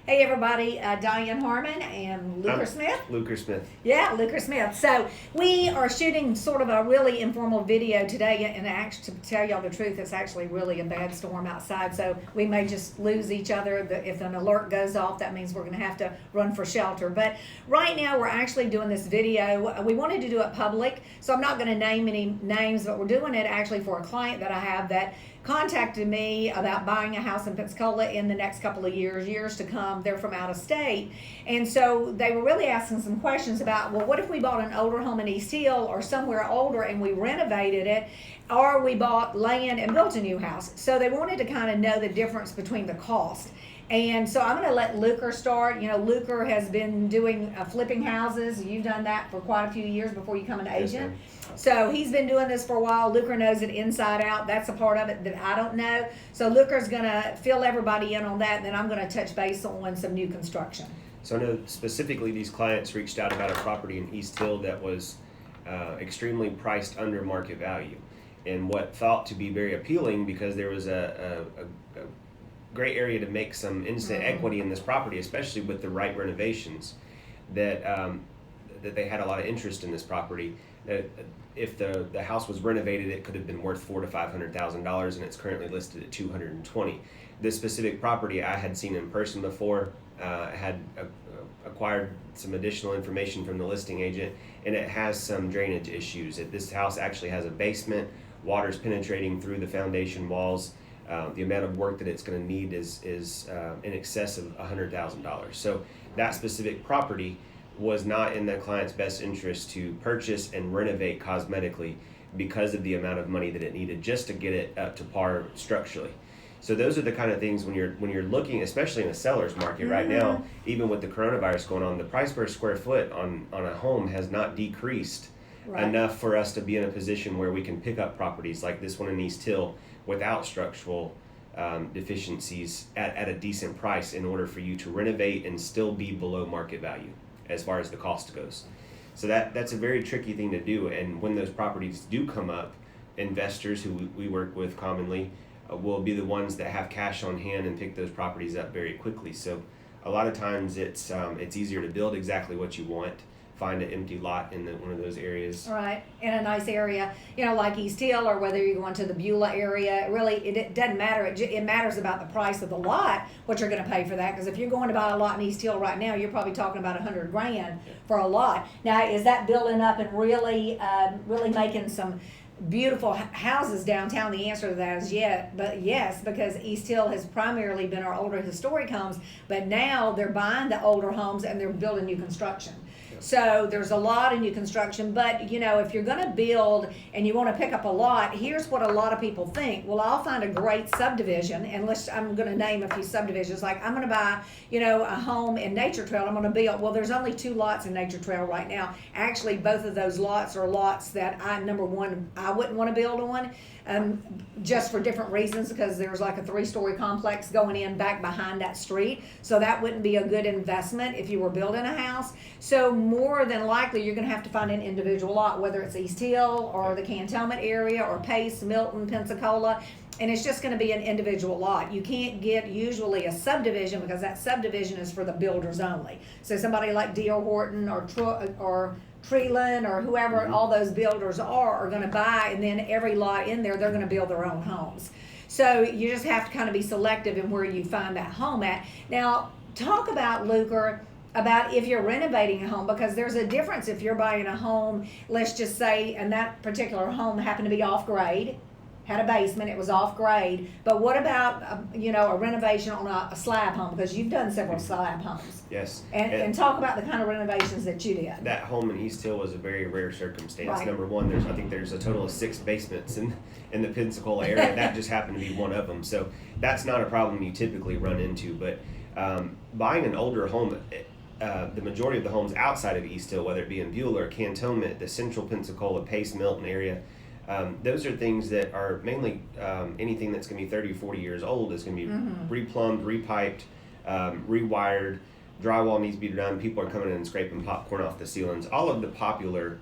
Hey everybody, Diane Harmon and Luker Smith. Luker Smith. Yeah, Luker Smith. So we are shooting sort of a really informal video today, and actually, to tell y'all the truth, it's actually really a bad storm outside, so we may just lose each other. If an alert goes off, that means we're going to have to run for shelter. But right now, we're actually doing this video. We wanted to do it public, so I'm not going to name any names, but we're doing it actually for a client that I have that contacted me about buying a house in Pensacola in the next couple of years to come. They're from out of state. And so they were really asking some questions about, well, what if we bought an older home in East Hill or somewhere older and we renovated it, or we bought land and built a new house? So they wanted to kind of know the difference between the cost. And so I'm going to let Luker start. You know, Luker has been doing flipping houses. You've done that for quite a few years before you become an agent. Yes, so he's been doing this for a while. Luker knows it inside out. That's a part of it that I don't know. So Luker's going to fill everybody in on that, and then I'm going to touch base on some new construction. So I know specifically these clients reached out about a property in East Hill that was extremely priced under market value, and what thought to be very appealing because there was a great area to make some instant equity in this property, especially with the right renovations, that they had a lot of interest in this property. That if the house was renovated, it could have been worth $400,000 to $500,000, and it's currently listed at $220,000. This specific property I had seen in person before. Had acquired some additional information from the listing agent, and it has some drainage issues. This house actually has a basement. Water's penetrating through the foundation walls. The amount of work that it's going to need is in excess of $100,000. So that specific property was not in the client's best interest to purchase and renovate cosmetically because of the amount of money that it needed just to get it up to par structurally. So those are the kind of things when you're looking, especially in a seller's market right now, even with the coronavirus going on, the price per square foot on a home has not decreased enough for us to be in a position where we can pick up properties like this one in East Hill without structural deficiencies at a decent price in order for you to renovate and still be below market value as far as the cost goes. So that's a very tricky thing to do, and when those properties do come up, investors who we work with commonly will be the ones that have cash on hand and pick those properties up very quickly. So a lot of times it's easier to build exactly what you want, find an empty lot in one of those areas. Right, in a nice area, like East Hill, or whether you're going to the Beulah area. Really, it doesn't matter. It matters about the price of the lot, what you're going to pay for that. Because if you're going to buy a lot in East Hill right now, you're probably talking about $100,000 for a lot. Now, is that building up and really making some beautiful houses downtown? The answer to that is yes, because East Hill has primarily been our older historic homes, but now they're buying the older homes and they're building new construction. So there's a lot of new construction, but if you're going to build and you want to pick up a lot, here's what a lot of people think. Well, I'll find a great subdivision, and I'm going to name a few subdivisions. Like, I'm going to buy, a home in Nature Trail. I'm going to build. Well, there's only 2 lots in Nature Trail right now. Actually, both of those lots are lots that I wouldn't want to build on. Just for different reasons, because there's like a 3-story complex going in back behind that street, so that wouldn't be a good investment if you were building a house. So more than likely you're going to have to find an individual lot, whether it's East Hill or the Cantonment area or Pace, Milton, Pensacola, and it's just going to be an individual lot. You can't get usually a subdivision, because that subdivision is for the builders only. So somebody like D.R. Horton or Treeland or whoever all those builders are going to buy, and then every lot in there, they're going to build their own homes. So you just have to kind of be selective in where you find that home at. Now, talk about, Luker, about if you're renovating a home, because there's a difference if you're buying a home, let's just say, and that particular home happened to be off grade, had a basement, it was off grade. But what about a renovation on a slab home? Because you've done several slab homes. Yes. And talk about the kind of renovations that you did. That home in East Hill was a very rare circumstance. Right. Number one, I think there's a total of 6 basements in the Pensacola area. That just happened to be one of them. So that's not a problem you typically run into. But buying an older home, the majority of the homes outside of East Hill, whether it be in Beulah or Cantonment, the central Pensacola, Pace, Milton area, those are things that are mainly anything that's going to be 30 or 40 years old is going to be replumbed, repiped, rewired. Drywall needs to be done. People are coming in and scraping popcorn off the ceilings. All of the popular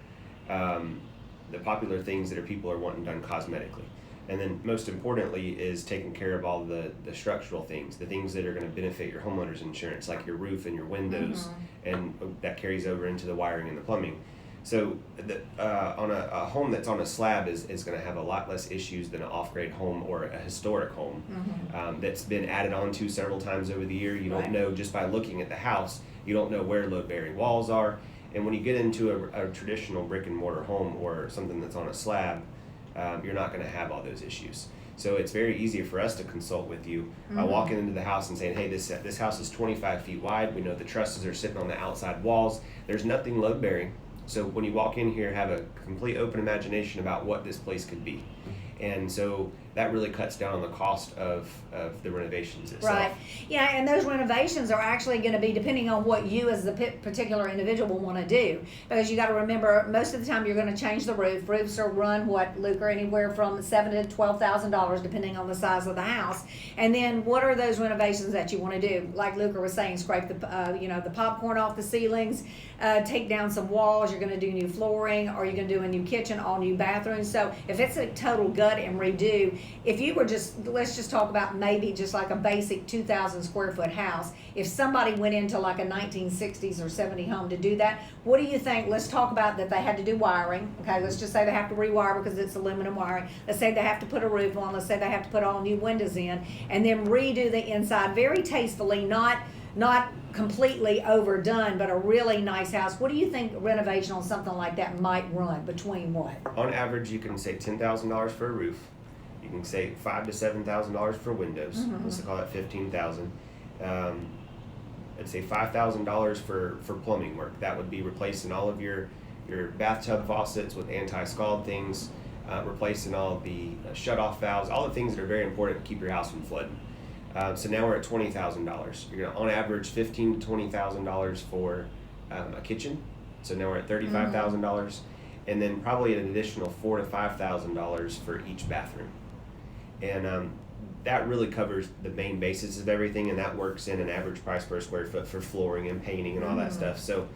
things that people are wanting done cosmetically. And then most importantly is taking care of all the structural things, the things that are going to benefit your homeowner's insurance, like your roof and your windows, and that carries over into the wiring and the plumbing. So on a home that's on a slab is going to have a lot less issues than an off-grade home or a historic home that's been added onto several times over the year. You don't know, just by looking at the house, you don't know where load-bearing walls are. And when you get into a traditional brick and mortar home or something that's on a slab, you're not going to have all those issues. So it's very easy for us to consult with you by walking into the house and saying, hey, this house is 25 feet wide. We know the trusses are sitting on the outside walls. There's nothing load bearing. So when you walk in here, have a complete open imagination about what this place could be. And so that really cuts down on the cost of the renovations itself. Right. Yeah, and those renovations are actually going to be depending on what you as the particular individual want to do. Because you got to remember, most of the time you're going to change the roof. Roofs are run, Luke, anywhere from $7,000 to $12,000 depending on the size of the house. And then what are those renovations that you want to do? Like Luke was saying, scrape the popcorn off the ceilings, take down some walls. You're going to do new flooring, or you're going to do a new kitchen, all new bathrooms. So if it's a total gut and redo, if you were let's just talk about maybe just like a basic 2,000 square foot house. If somebody went into like a 1960s or 70 home to do that, what do you think? Let's talk about that they had to do wiring. Okay, let's just say they have to rewire because it's aluminum wiring. Let's say they have to put a roof on. Let's say they have to put all new windows in, and then redo the inside very tastefully, not completely overdone, but a really nice house. What do you think renovation on something like that might run between what? On average, you can save $10,000 for a roof. You can save $5,000 to $7,000 for windows. Let's call that $15,000. I'd say $5,000 for plumbing work. That would be replacing all of your bathtub faucets with anti-scald things, replacing all of the shut-off valves, all the things that are very important to keep your house from flooding. So now we're at $20,000. You're gonna, on average, $15,000 to $20,000 for a kitchen. So now we're at $35,000, and then probably an additional $4,000 to $5,000 for each bathroom. And that really covers the main basis of everything, and that works in an average price per square foot for flooring and painting and all that stuff. So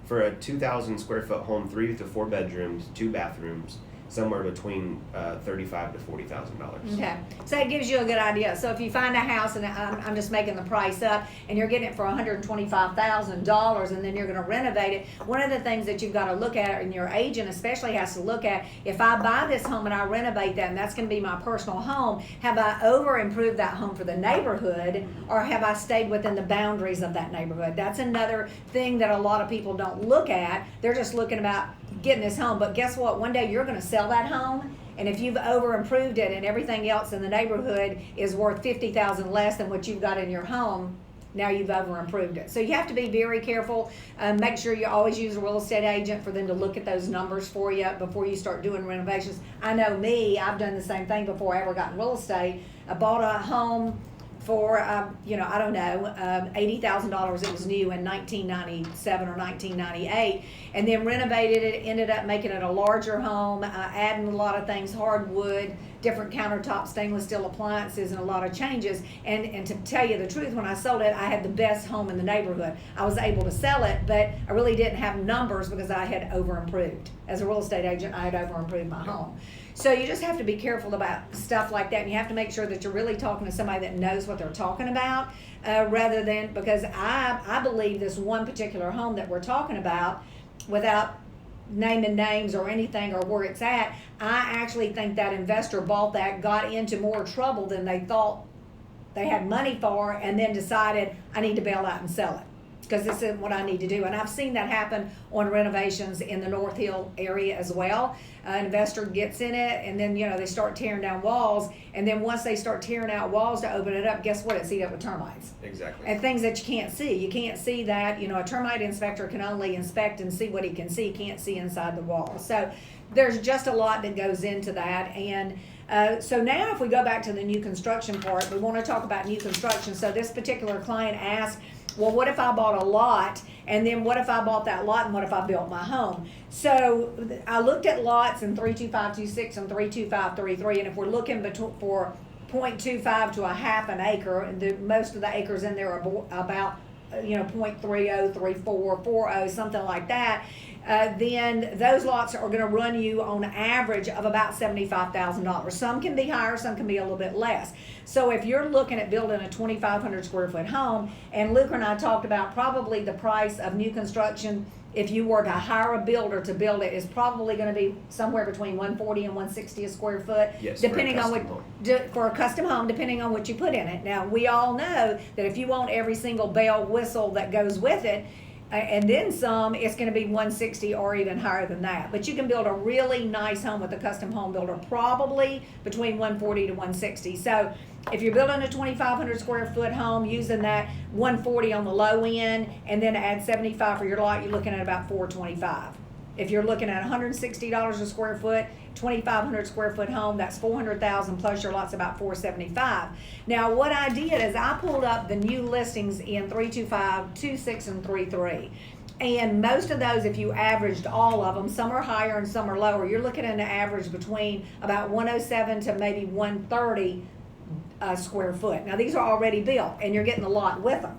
for a 2,000 square foot home, 3 to 4 bedrooms, 2 bathrooms, somewhere between $35,000 to $40,000. Okay, so that gives you a good idea. So if you find a house, and I'm just making the price up, and you're getting it for $125,000, and then you're going to renovate it, one of the things that you've got to look at, and your agent especially has to look at, if I buy this home and I renovate that, and that's going to be my personal home, have I over improved that home for the neighborhood, or have I stayed within the boundaries of that neighborhood? That's another thing that a lot of people don't look at. They're just looking about getting this home, but guess what? One day you're going to sell that home, and if you've over improved it and everything else in the neighborhood is worth $50,000 less than what you've got in your home, now you've over improved it. So you have to be very careful. Make sure you always use a real estate agent for them to look at those numbers for you before you start doing renovations. I know me, I've done the same thing before I ever got in real estate. I bought a home for I don't know, $80,000. It was new in 1997 or 1998, and then renovated it. Ended up making it a larger home, adding a lot of things, hardwood, different countertops, stainless steel appliances, and a lot of changes. And to tell you the truth, when I sold it, I had the best home in the neighborhood. I was able to sell it, but I really didn't have numbers because I had over improved. As a real estate agent, I had over improved my home. So you just have to be careful about stuff like that, and you have to make sure that you're really talking to somebody that knows what they're talking about, rather than, because I believe this one particular home that we're talking about, without naming names or anything or where it's at, I actually think that investor bought that, got into more trouble than they thought they had money for, and then decided, I need to bail out and sell it, because this isn't what I need to do. And I've seen that happen on renovations in the North Hill area as well. An investor gets in it, and then they start tearing down walls, and then once they start tearing out walls to open it up, guess what? It's eaten up with termites. Exactly. And things that you can't see. You can't see that. A termite inspector can only inspect and see what he can see. He can't see inside the wall. So there's just a lot that goes into that. And so now if we go back to the new construction part, we want to talk about new construction. So this particular client asked, well, what if I bought a lot, and then what if I bought that lot, and what if I built my home? So I looked at lots in 32526 and 32533, and if we're looking for 0.25 to a half an acre, and most of the acres in there are about .30, 34, 40, something like that, then those lots are going to run you on average of about $75,000. Some can be higher, some can be a little bit less. So if you're looking at building a 2,500 square foot home, and Luke and I talked about probably the price of new construction, if you were to hire a builder to build it, is probably going to be somewhere between 140 and 160 a square foot, Yes, depending on what for a custom home, depending on what you put in it. Now we all know that if you want every single bell whistle that goes with it, and then some, it's going to be 160 or even higher than that. But you can build a really nice home with a custom home builder, probably between 140 to 160. So if you're building a 2,500 square foot home using that 140 on the low end, and then add 75 for your lot, you're looking at about 425. If you're looking at $160 a square foot, 2,500 square foot home, that's 400,000 plus your lot's about 475. Now what I did is I pulled up the new listings in 325, 26, and 33. And most of those, if you averaged all of them, some are higher and some are lower, you're looking at an average between about 107 to maybe 130 square foot. Now these are already built and you're getting a lot with them.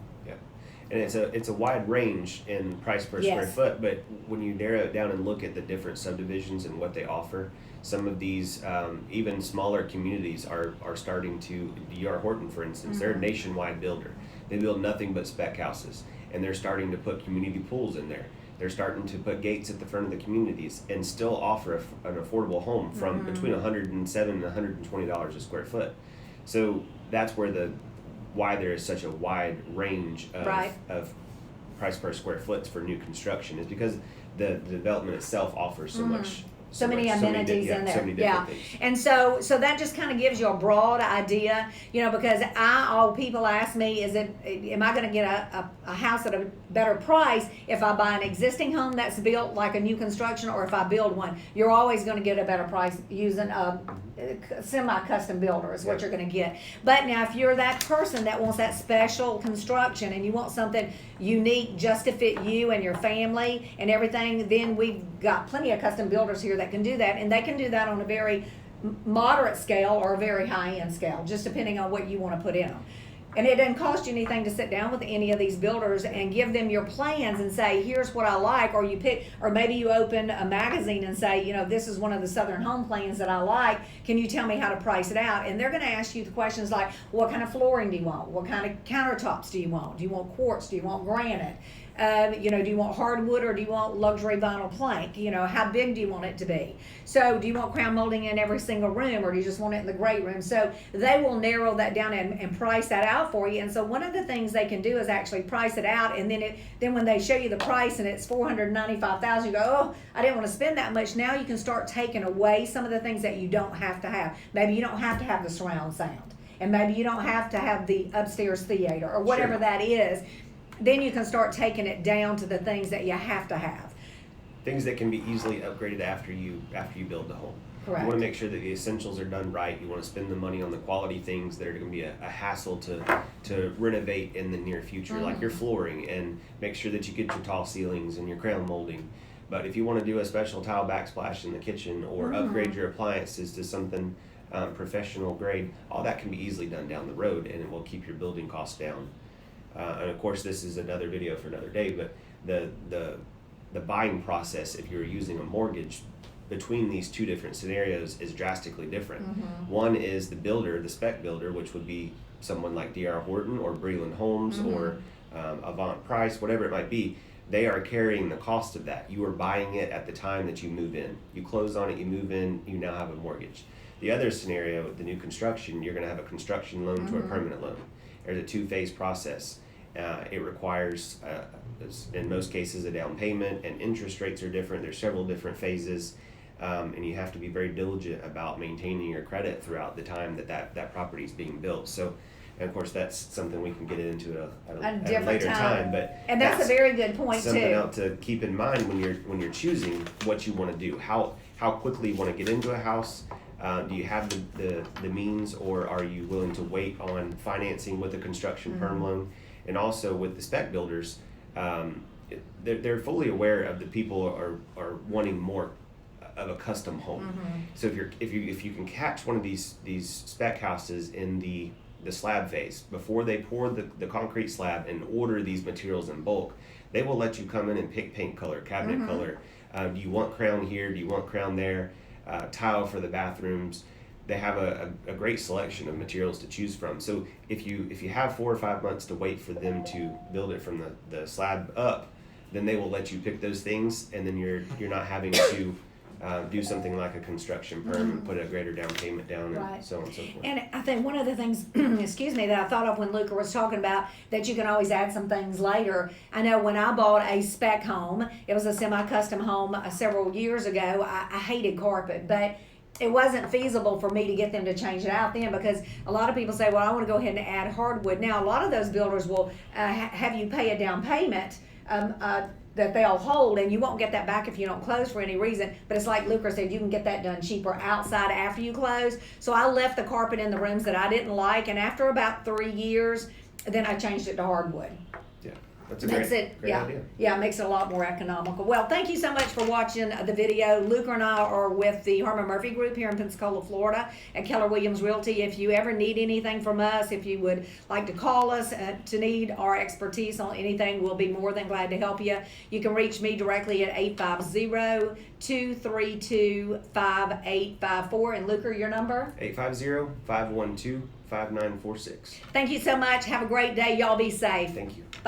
And it's a wide range in price per square foot, but when you narrow it down and look at the different subdivisions and what they offer, some of these even smaller communities are starting to. D.R. Horton, for instance, they're a nationwide builder. They build nothing but spec houses, and they're starting to put community pools in there. They're starting to put gates at the front of the communities and still offer an affordable home from between $107 and $120 a square foot. So that's where why there is such a wide range of price per square foot for new construction is because the development itself offers so much. So many amenities in there. So many different things. And so that just kind of gives you a broad idea, because people ask me, am I going to get a house at a better price if I buy an existing home that's built like a new construction, or if I build one? You're always going to get a better price using a semi-custom builder is what you're going to get. But now if you're that person that wants that special construction and you want something unique just to fit you and your family and everything, then we've got plenty of custom builders here that can do that, and they can do that on a very moderate scale or a very high-end scale, just depending on what you want to put in them. And it doesn't cost you anything to sit down with any of these builders and give them your plans and say, here's what I like, or or maybe you open a magazine and say, this is one of the Southern home plans that I like. Can you tell me how to price it out? And they're going to ask you the questions like, what kind of flooring do you want? What kind of countertops do you want? Do you want quartz? Do you want granite? Do you want hardwood or do you want luxury vinyl plank? How big do you want it to be? So do you want crown molding in every single room, or do you just want it in the great room? So they will narrow that down and price that out for you. And so one of the things they can do is actually price it out, and then when they show you the price and it's $495,000, you go, oh, I didn't want to spend that much. Now you can start taking away some of the things that you don't have to have. Maybe you don't have to have the surround sound, and maybe you don't have to have the upstairs theater or whatever that is. Then you can start taking it down to the things that you have to have. Things that can be easily upgraded after you build the home. Correct. You want to make sure that the essentials are done right. You want to spend the money on the quality things that are going to be a hassle to renovate in the near future, like your flooring, and make sure that you get your tall ceilings and your crown molding. But if you want to do a special tile backsplash in the kitchen or upgrade your appliances to something professional grade, all that can be easily done down the road, and it will keep your building costs down. And of course, this is another video for another day, but the buying process, if you're using a mortgage between these two different scenarios, is drastically different. One is the builder, the spec builder, which would be someone like D.R. Horton or Paragon Homes or Avant Price, whatever it might be. They are carrying the cost of that. You are buying it at the time that you move in. You close on it, you move in, you now have a mortgage. The other scenario with the new construction, you're going to have a construction loan to a permanent loan. There's a two-phase process. It requires, in most cases, a down payment, and interest rates are different. There's several different phases, and you have to be very diligent about maintaining your credit throughout the time that property is being built. So, and of course, that's something we can get into at a later time. But and that's a very good point something too. else to keep in mind when you're choosing what you want to do. How quickly you want to get into a house. Do you have the means, or are you willing to wait on financing with a construction perm loan? And also with the spec builders, they're fully aware of the people are wanting more of a custom home. So if you can catch one of these spec houses in the the slab phase, before they pour the concrete slab and order these materials in bulk, they will let you come in and pick paint color, cabinet color. Do you want crown here? Do you want crown there? Tile for the bathrooms. They have a great selection of materials to choose from. So if you have 4 or 5 months to wait for them to build it from the slab up, then they will let you pick those things, and then you're not having to do something like a construction perm and put a greater down payment down and so on and so forth. And I think one of the things, excuse me, that I thought of when Luca was talking about that you can always add some things later. I know when I bought a spec home, it was a semi-custom home several years ago. I hated carpet, but it wasn't feasible for me to get them to change it out then, because a lot of people say, well, I want to go ahead and add hardwood. Now, a lot of those builders will have you pay a down payment that they'll hold, and you won't get that back if you don't close for any reason. But it's like Luca said, you can get that done cheaper outside after you close. So I left the carpet in the rooms that I didn't like, and after about 3 years, then I changed it to hardwood. Yeah, that's a great idea. Yeah, it makes it a lot more economical. Well, thank you so much for watching the video. Luca and I are with the Harmon Murphy Group here in Pensacola, Florida at Keller Williams Realty. If you ever need anything from us, if you would like to call us to need our expertise on anything, we'll be more than glad to help you. You can reach me directly at 850-232-5854. And Luca, your number? 850-512-5946. Thank you so much. Have a great day. Y'all be safe. Thank you.